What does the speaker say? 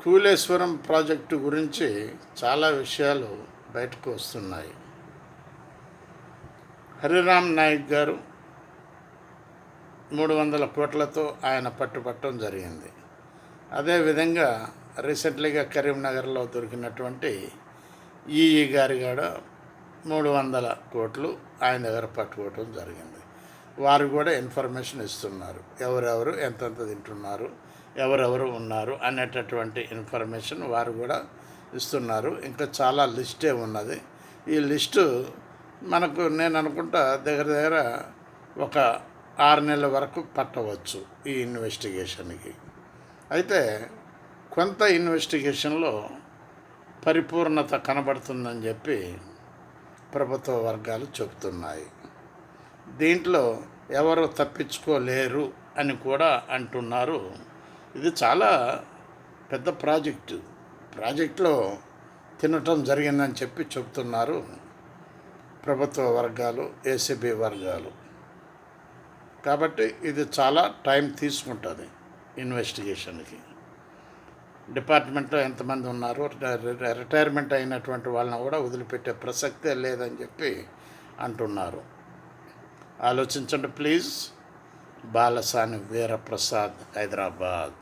కూలేశ్వరం project గురించి చాలా విషయాలు బయటకు వస్తున్నాయి. హరిరామ్ నాయక్ గారు 300 కోట్లతో ఆయన పట్టుపట్టడం జరిగింది. అదేవిధంగా రీసెంట్లీగా కరీంనగర్లో దొరికినటువంటి ఈఈ గారి కూడా 300 కోట్లు ఆయన దగ్గర పట్టుకోవటం జరిగింది. వారు కూడా ఇన్ఫర్మేషన్ ఇస్తున్నారు, ఎవరెవరు ఎంతెంత తింటున్నారు, ఎవరెవరు ఉన్నారు అనేటటువంటి ఇన్ఫర్మేషన్ వారు కూడా ఇస్తున్నారు. ఇంకా చాలా లిస్టే ఉన్నది. ఈ లిస్టు మనకు నేను అనుకుంటా దగ్గర ఒక 6 నెలల వరకు పట్టవచ్చు ఈ ఇన్వెస్టిగేషన్కి. అయితే కొంత ఇన్వెస్టిగేషన్లో పరిపూర్ణత కనబడుతుందని చెప్పి ప్రభుత్వ వర్గాలు చెబుతున్నాయి. దీంట్లో ఎవరు తప్పించుకోలేరు అని కూడా అంటున్నారు. ఇది చాలా పెద్ద ప్రాజెక్టులో తినటం జరిగిందని చెప్పి చెబుతున్నారు ప్రభుత్వ వర్గాలు, ఏసీబీ వర్గాలు. కాబట్టి ఇది చాలా టైం తీసుకుంటుంది ఇన్వెస్టిగేషన్కి. డిపార్ట్మెంట్లో ఎంతమంది ఉన్నారు, రిటైర్మెంట్ అయినటువంటి వాళ్ళని కూడా వదిలిపెట్టే ప్రసక్తే లేదని చెప్పి అంటున్నారు. ఆలోచించండి ప్లీజ్. బాలసాని వీరప్రసాద్, హైదరాబాద్.